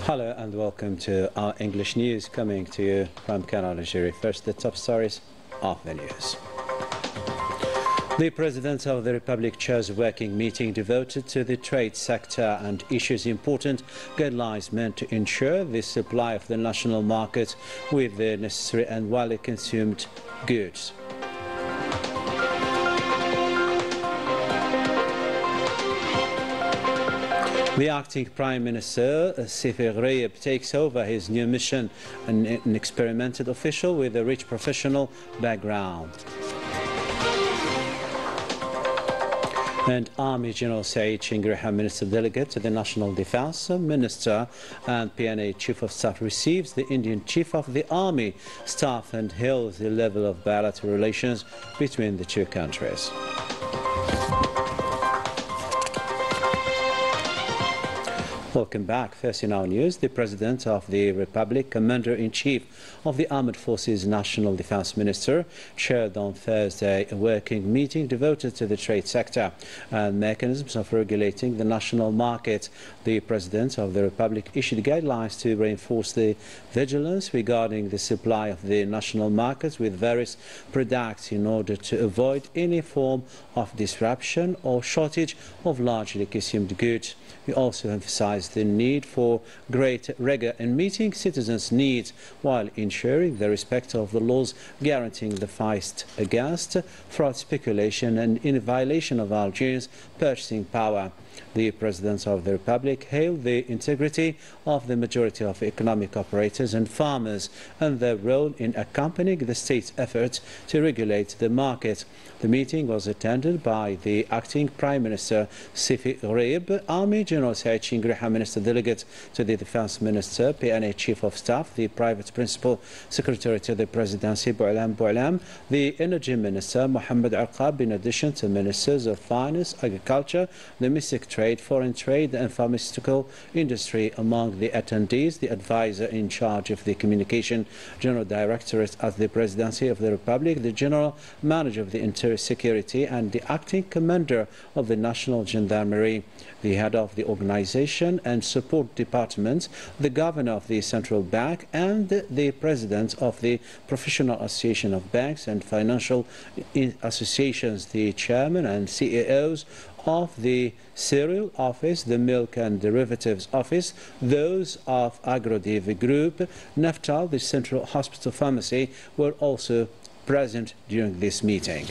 Hello and welcome to our English news coming to you from Canal, Algérie. First, the top stories of the news. The President of the Republic chairs a working meeting devoted to the trade sector and issues important guidelines meant to ensure the supply of the national market with the necessary and widely consumed goods. The acting Prime Minister, Sifi Ghraib, takes over his new mission, an experimented official with a rich professional background. And Army General Saeed Chingriham, Minister Delegate to the National Defence Minister and PNA Chief of Staff, receives the Indian Chief of the Army Staff and hails the level of bilateral relations between the two countries. Welcome back. First in our news, the President of the Republic, Commander-in-Chief of the Armed Forces National Defence Minister, chaired on Thursday a working meeting devoted to the trade sector and mechanisms of regulating the national market. The President of the Republic issued guidelines to reinforce the vigilance regarding the supply of the national markets with various products in order to avoid any form of disruption or shortage of largely consumed goods. We also emphasized the need for greater rigor in meeting citizens' needs while ensuring the respect of the laws guaranteeing the fight against fraud, speculation and in violation of Algerians' purchasing power. The President of the Republic hailed the integrity of the majority of economic operators and farmers and their role in accompanying the state's efforts to regulate the market. The meeting was attended by the acting Prime Minister Sifi Ghraib, Army General Saeed Chingriham, Minister Delegate to the Defence Minister, PNA Chief of Staff, the Private Principal Secretary to the Presidency, Bou'alam, the Energy Minister, Mohammed Aqab, in addition to Ministers of Finance, Agriculture, Domestic Trade, Foreign Trade and Pharmaceutical Industry. Among the attendees, the advisor in charge of the Communication General Directorate at the Presidency of the Republic, the General Manager of the Interior Security and the Acting Commander of the National Gendarmerie, the Head of the Organization and Support Department, the Governor of the Central Bank and the President of the Professional Association of Banks and Financial Associations, the Chairman and CEOs of the Cereal Office, the Milk and Derivatives Office, those of Agrodiv Group, Naftal, the Central Hospital Pharmacy, were also present during this meeting.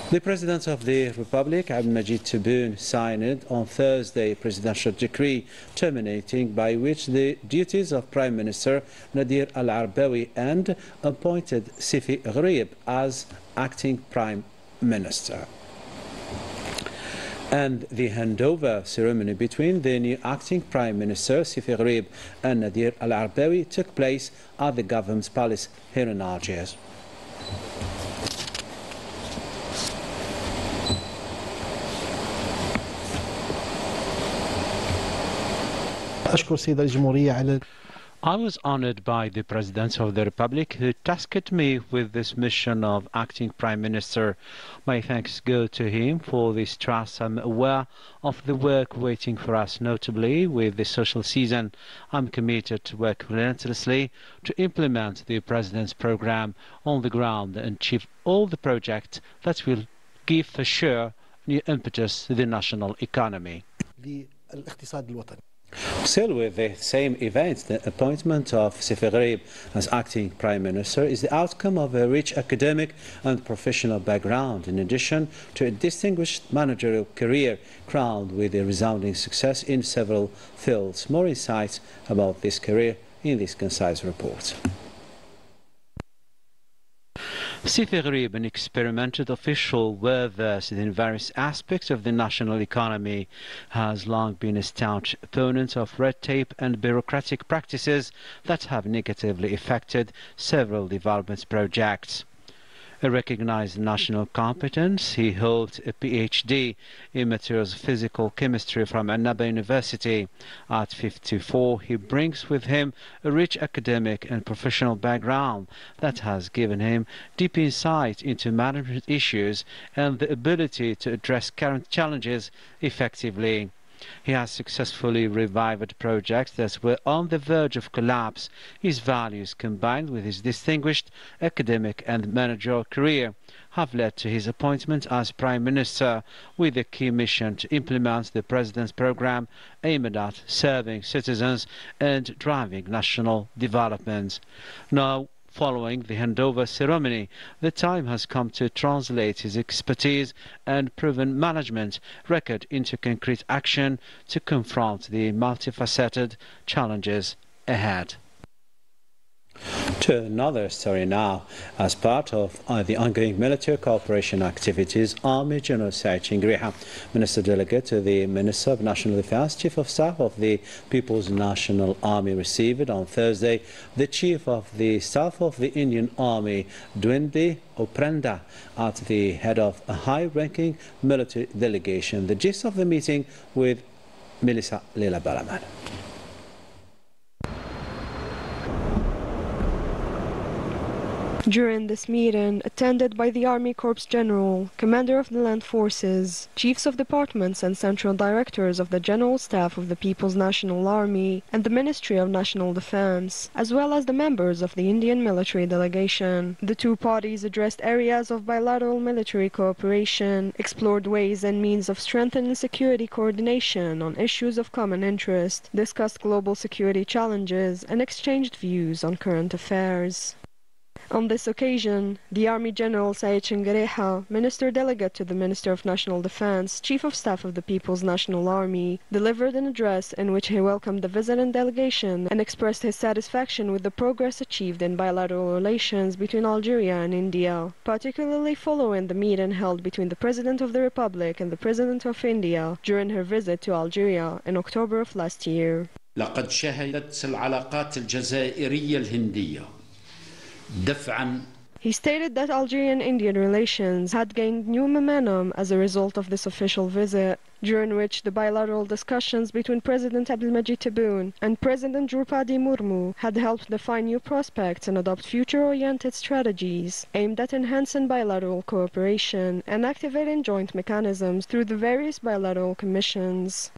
The President of the Republic, Abdelmajid Tebboune, signed on Thursday a presidential decree terminating by which the duties of Prime Minister Nadir Al-Arbawi and appointed Sifi Ghraib as acting Prime Minister. And the handover ceremony between the new acting Prime Minister Sifi Ghraib and Nadir Al-Arbawi took place at the government's palace here in Algiers. I was honored by the President of the Republic who tasked me with this mission of acting Prime Minister. My thanks go to him for this trust. I'm aware of the work waiting for us, notably with the social season. I'm committed to work relentlessly to implement the President's program on the ground and achieve all the projects that will give for sure new impetus to the national economy. Still with the same event, the appointment of Sifi Ghraib as acting Prime Minister is the outcome of a rich academic and professional background, in addition to a distinguished managerial career crowned with a resounding success in several fields. More insights about this career in this concise report. Sifi Ghraib, an experimented official well-versed in various aspects of the national economy, has long been a staunch opponent of red tape and bureaucratic practices that have negatively affected several development projects. A recognized national competence, he holds a PhD in materials physical chemistry from Annaba University. At 54, he brings with him a rich academic and professional background that has given him deep insight into management issues and the ability to address current challenges effectively. He has successfully revived projects that were on the verge of collapse. His values, combined with his distinguished academic and managerial career, have led to his appointment as Prime Minister, with a key mission to implement the President's program aimed at serving citizens and driving national development. Now, following the handover ceremony, the time has come to translate his expertise and proven management record into concrete action to confront the multifaceted challenges ahead. To another story now. As part of the ongoing military cooperation activities, Army General Saichin Greha, Minister Delegate to the Minister of National Defense, Chief of Staff of the People's National Army, received on Thursday the Chief of the Staff of the Indian Army, Dwindi Oprenda, at the head of a high-ranking military delegation. The gist of the meeting with Melissa Leila Balaman. During this meeting, attended by the Army Corps General, Commander of the Land Forces, Chiefs of Departments and Central Directors of the General Staff of the People's National Army and the Ministry of National Defense, as well as the members of the Indian military delegation, the two parties addressed areas of bilateral military cooperation, explored ways and means of strengthening security coordination on issues of common interest, discussed global security challenges, and exchanged views on current affairs. On this occasion, the Army General Saichin Greha, Minister Delegate to the Minister of National Defense, Chief of Staff of the People's National Army, delivered an address in which he welcomed the visiting delegation and expressed his satisfaction with the progress achieved in bilateral relations between Algeria and India, particularly following the meeting held between the President of the Republic and the President of India during her visit to Algeria in October of last year. لقد شهدت العلاقات الجزائرية الهندية He stated that Algerian-Indian relations had gained new momentum as a result of this official visit, during which the bilateral discussions between President Abdelmadjid Tebboune and President Drupadi Murmu had helped define new prospects and adopt future-oriented strategies aimed at enhancing bilateral cooperation and activating joint mechanisms through the various bilateral commissions.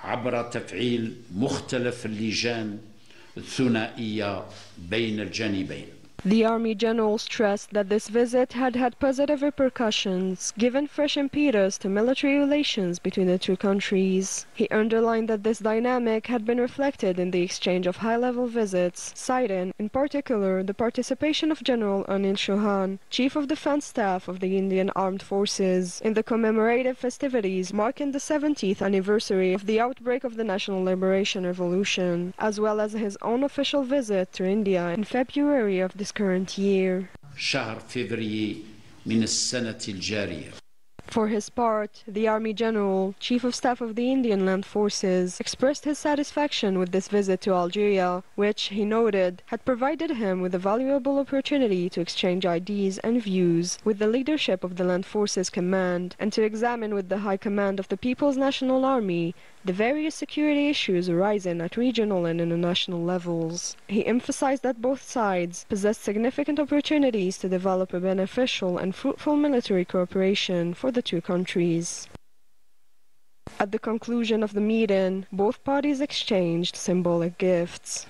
عبر تفعيل مختلف اللجان الثنائية بين الجانبين. The Army General stressed that this visit had had positive repercussions, given fresh impetus to military relations between the two countries. He underlined that this dynamic had been reflected in the exchange of high-level visits, citing, in particular, the participation of General Anil Chauhan, Chief of Defense Staff of the Indian Armed Forces, in the commemorative festivities marking the 70th anniversary of the outbreak of the National Liberation Revolution, as well as his own official visit to India in February of this current year. شهر فبراير من السنة الجارية. For his part, the Army General, Chief of Staff of the Indian Land Forces, expressed his satisfaction with this visit to Algeria, which, he noted, had provided him with a valuable opportunity to exchange ideas and views with the leadership of the Land Forces Command and to examine with the High Command of the People's National Army the various security issues arising at regional and international levels. He emphasized that both sides possessed significant opportunities to develop a beneficial and fruitful military cooperation for the two countries. At the conclusion of the meeting, both parties exchanged symbolic gifts.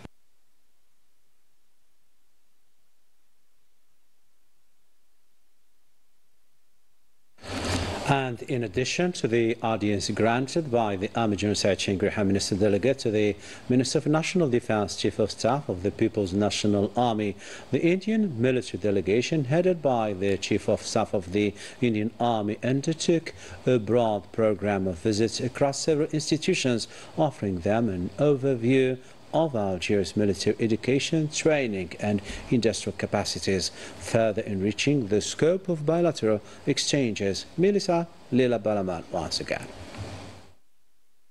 And in addition to the audience granted by the Army General Saichin Greha, Minister Delegate to the Minister of National Defense, Chief of Staff of the People's National Army, the Indian military delegation headed by the Chief of Staff of the Indian Army undertook a broad program of visits across several institutions, offering them an overview of Algeria's military education, training and industrial capacities, further enriching the scope of bilateral exchanges. Melissa Leila Balaman once again.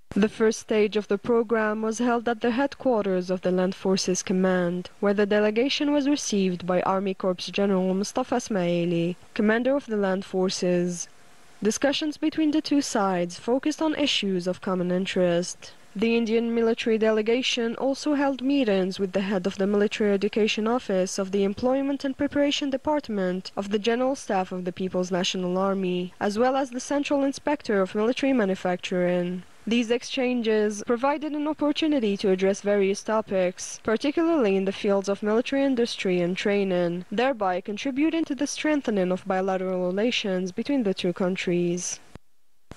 The first stage of the program was held at the headquarters of the Land Forces Command, where the delegation was received by Army Corps General Mustafa Ismaili, Commander of the Land Forces. Discussions between the two sides focused on issues of common interest. The Indian military delegation also held meetings with the head of the Military Education Office of the Employment and Preparation Department of the General Staff of the People's National Army, as well as the Central Inspector of Military Manufacturing. These exchanges provided an opportunity to address various topics, particularly in the fields of military industry and training, thereby contributing to the strengthening of bilateral relations between the two countries.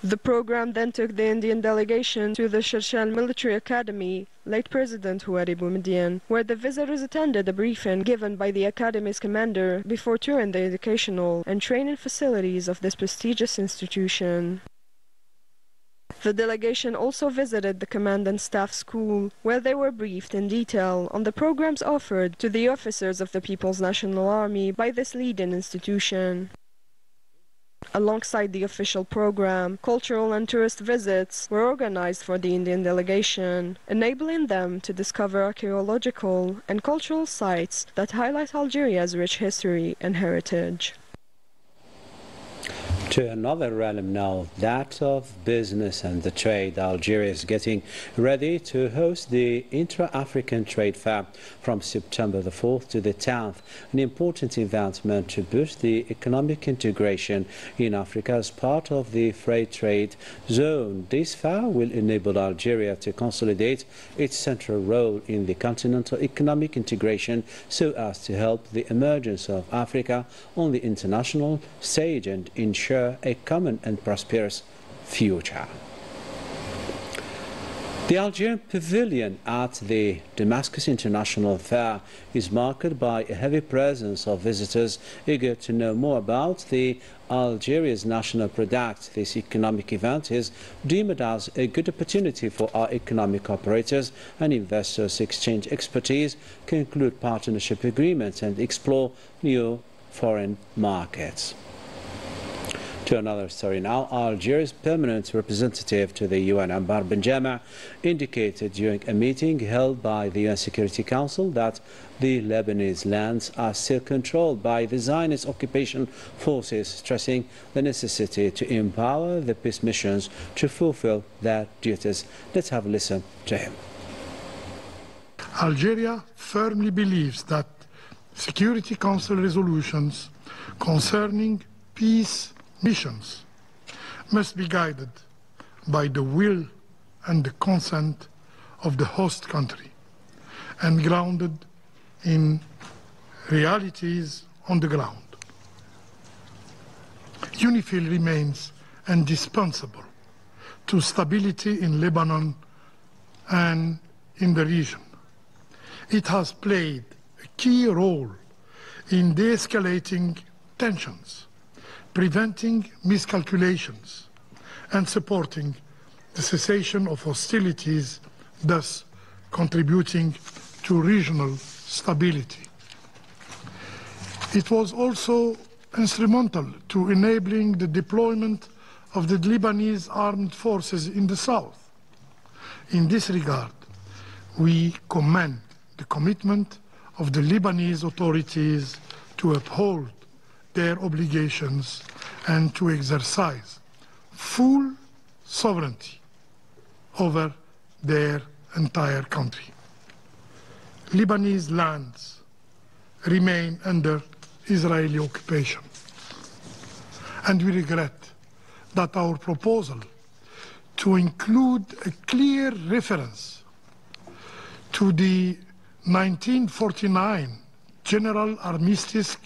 The program then took the Indian delegation to the Shershal Military Academy, late President Houari Boumediene, where the visitors attended a briefing given by the Academy's commander before touring the educational and training facilities of this prestigious institution. The delegation also visited the Command and Staff School, where they were briefed in detail on the programs offered to the officers of the People's National Army by this leading institution. Alongside the official program, cultural and tourist visits were organized for the Indian delegation, enabling them to discover archaeological and cultural sites that highlight Algeria's rich history and heritage. To another realm now, that of business and the trade. Algeria is getting ready to host the Intra-African Trade Fair from September the 4th to the 10th, an important event meant to boost the economic integration in Africa as part of the free trade zone. This fair will enable Algeria to consolidate its central role in the continental economic integration so as to help the emergence of Africa on the international stage and ensure a common and prosperous future. The Algerian pavilion at the Damascus International Fair is marked by a heavy presence of visitors eager to know more about Algeria's national product. This economic event is deemed as a good opportunity for our economic operators and investors to exchange expertise, conclude partnership agreements and explore new foreign markets. To another story now, Algeria's permanent representative to the UN, Ambar Benjama, indicated during a meeting held by the UN Security Council that the Lebanese lands are still controlled by the Zionist occupation forces, stressing the necessity to empower the peace missions to fulfill their duties. Let's have a listen to him. Algeria firmly believes that Security Council resolutions concerning peace missions must be guided by the will and the consent of the host country and grounded in realities on the ground. UNIFIL remains indispensable to stability in Lebanon and in the region. It has played a key role in de-escalating tensions, preventing miscalculations, and supporting the cessation of hostilities, thus contributing to regional stability. It was also instrumental to enabling the deployment of the Lebanese armed forces in the south. In this regard, we commend the commitment of the Lebanese authorities to uphold their obligations and to exercise full sovereignty over their entire country. Lebanese lands remain under Israeli occupation, and we regret that our proposal to include a clear reference to the 1949 General Armistice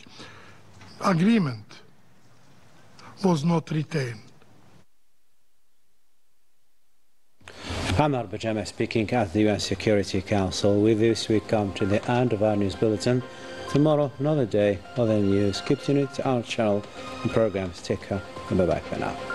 Agreement was not retained. Ambar Benjama speaking at the UN Security Council. With this, we come to the end of our news bulletin. Tomorrow, another day, other news. Keep tuning to our channel and programs. Take care and bye-bye for now.